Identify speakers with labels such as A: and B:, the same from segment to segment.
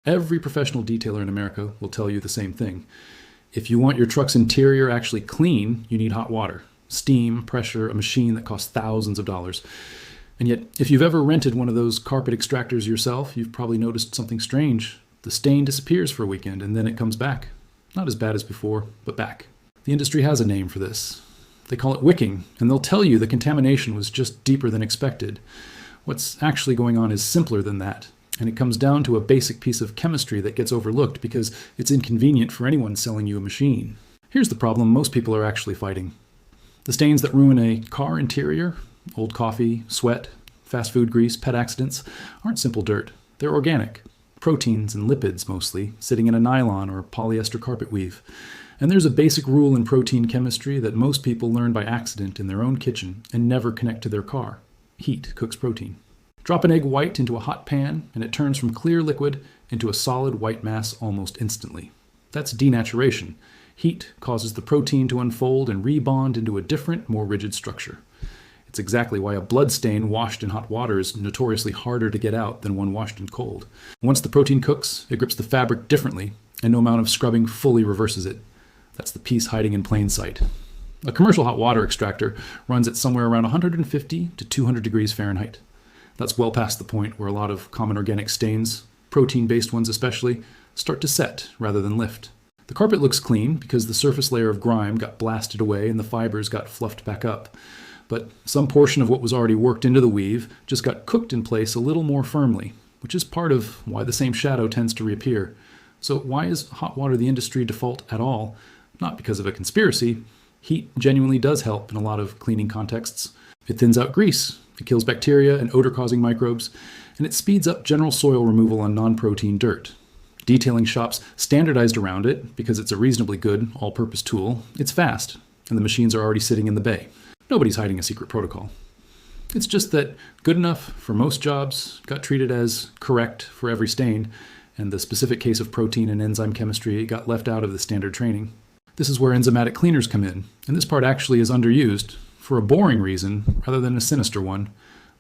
A: Every professional detailer in America will tell you the same thing. If you want your truck's interior actually clean, you need hot water, steam, pressure, a machine that costs thousands of dollars. And yet, if you've ever rented one of those carpet extractors yourself, you've probably noticed something strange. The stain disappears for a weekend and then it comes back. Not as bad as before, but back. The industry has a name for this. They call it wicking, and they'll tell you the contamination was just deeper than expected. What's actually going on is simpler than that. And it comes down to a basic piece of chemistry that gets overlooked because it's inconvenient for anyone selling you a machine. Here's the problem most people are actually fighting. The stains that ruin a car interior, old coffee, sweat, fast food grease, pet accidents, aren't simple dirt. They're organic. Proteins and lipids, mostly, sitting in a nylon or polyester carpet weave. And there's a basic rule in protein chemistry that most people learn by accident in their own kitchen and never connect to their car. Heat cooks protein. Drop an egg white into a hot pan, and it turns from clear liquid into a solid white mass almost instantly. That's denaturation. Heat causes the protein to unfold and rebond into a different, more rigid structure. It's exactly why a blood stain washed in hot water is notoriously harder to get out than one washed in cold. Once the protein cooks, it grips the fabric differently, and no amount of scrubbing fully reverses it. That's the piece hiding in plain sight. A commercial hot water extractor runs at somewhere around 150 to 200 degrees Fahrenheit. That's well past the point where a lot of common organic stains, protein-based ones especially, start to set rather than lift. The carpet looks clean because the surface layer of grime got blasted away and the fibers got fluffed back up. But some portion of what was already worked into the weave just got cooked in place a little more firmly, which is part of why the same shadow tends to reappear. So why is hot water the industry default at all? Not because of a conspiracy. Heat genuinely does help in a lot of cleaning contexts. It thins out grease, it kills bacteria and odor-causing microbes, and it speeds up general soil removal on non-protein dirt. Detailing shops standardized around it because it's a reasonably good, all-purpose tool. It's fast, and the machines are already sitting in the bay. Nobody's hiding a secret protocol. It's just that good enough for most jobs got treated as correct for every stain, and the specific case of protein and enzyme chemistry got left out of the standard training. This is where enzymatic cleaners come in, and this part actually is underused for a boring reason rather than a sinister one.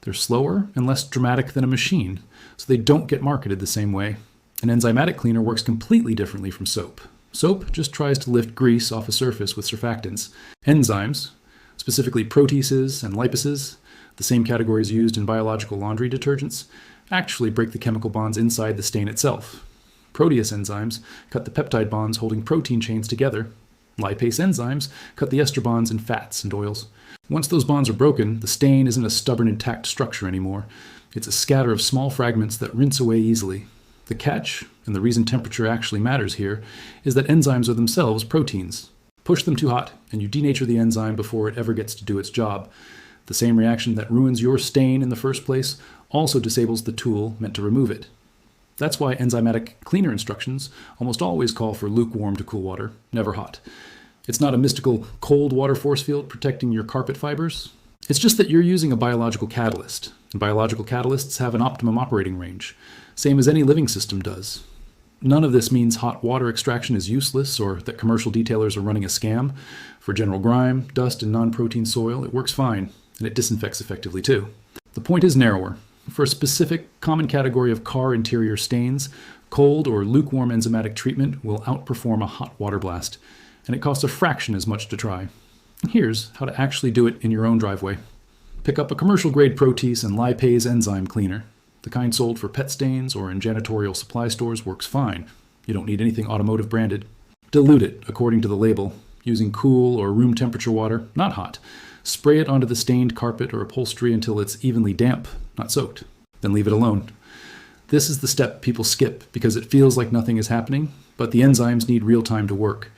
A: They're slower and less dramatic than a machine, so they don't get marketed the same way. An enzymatic cleaner works completely differently from soap. Soap just tries to lift grease off a surface with surfactants. Enzymes, specifically proteases and lipases, the same categories used in biological laundry detergents, actually break the chemical bonds inside the stain itself. Protease enzymes cut the peptide bonds holding protein chains together. Lipase enzymes cut the ester bonds in fats and oils. Once those bonds are broken, the stain isn't a stubborn intact structure anymore. It's a scatter of small fragments that rinse away easily. The catch, and the reason temperature actually matters here, is that enzymes are themselves proteins. Push them too hot, and you denature the enzyme before it ever gets to do its job. The same reaction that ruins your stain in the first place also disables the tool meant to remove it. That's why enzymatic cleaner instructions almost always call for lukewarm to cool water, never hot. It's not a mystical cold water force field protecting your carpet fibers. It's just that you're using a biological catalyst, and biological catalysts have an optimum operating range, same as any living system does. None of this means hot water extraction is useless or that commercial detailers are running a scam. For general grime, dust, and non-protein soil, it works fine, and it disinfects effectively too. The point is narrower. For a specific common category of car interior stains, cold or lukewarm enzymatic treatment will outperform a hot water blast, and it costs a fraction as much to try. Here's how to actually do it in your own driveway. Pick up a commercial-grade Protease and Lipase enzyme cleaner. The kind sold for pet stains or in janitorial supply stores works fine. You don't need anything automotive branded. Dilute it according to the label, using cool or room temperature water, not hot. Spray it onto the stained carpet or upholstery until it's evenly damp, not soaked. Then leave it alone. This is the step people skip because it feels like nothing is happening, but the enzymes need real time to work.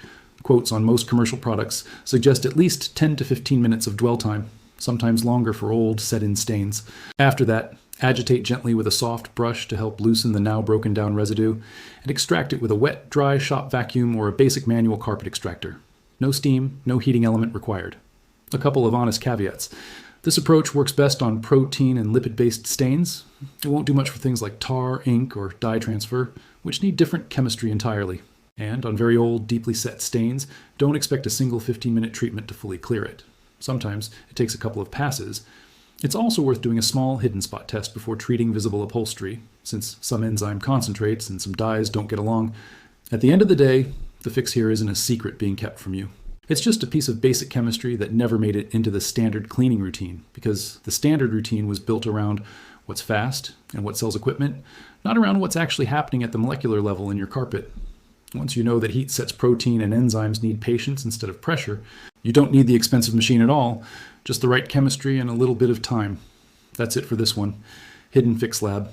A: Quotes on most commercial products suggest at least 10 to 15 minutes of dwell time, sometimes longer for old, set-in stains. After that, agitate gently with a soft brush to help loosen the now broken down residue, and extract it with a wet, dry shop vacuum or a basic manual carpet extractor. No steam, no heating element required. A couple of honest caveats. This approach works best on protein and lipid-based stains. It won't do much for things like tar, ink, or dye transfer, which need different chemistry entirely. And on very old, deeply set stains, don't expect a single 15-minute treatment to fully clear it. Sometimes it takes a couple of passes. It's also worth doing a small hidden spot test before treating visible upholstery. since some enzyme concentrates and some dyes don't get along. At the end of the day, the fix here isn't a secret being kept from you. It's just a piece of basic chemistry that never made it into the standard cleaning routine, because the standard routine was built around what's fast and what sells equipment, not around what's actually happening at the molecular level in your carpet. Once you know that heat sets protein and enzymes need patience instead of pressure, you don't need the expensive machine at all, just the right chemistry and a little bit of time. That's it for this one. Hidden Fix Lab.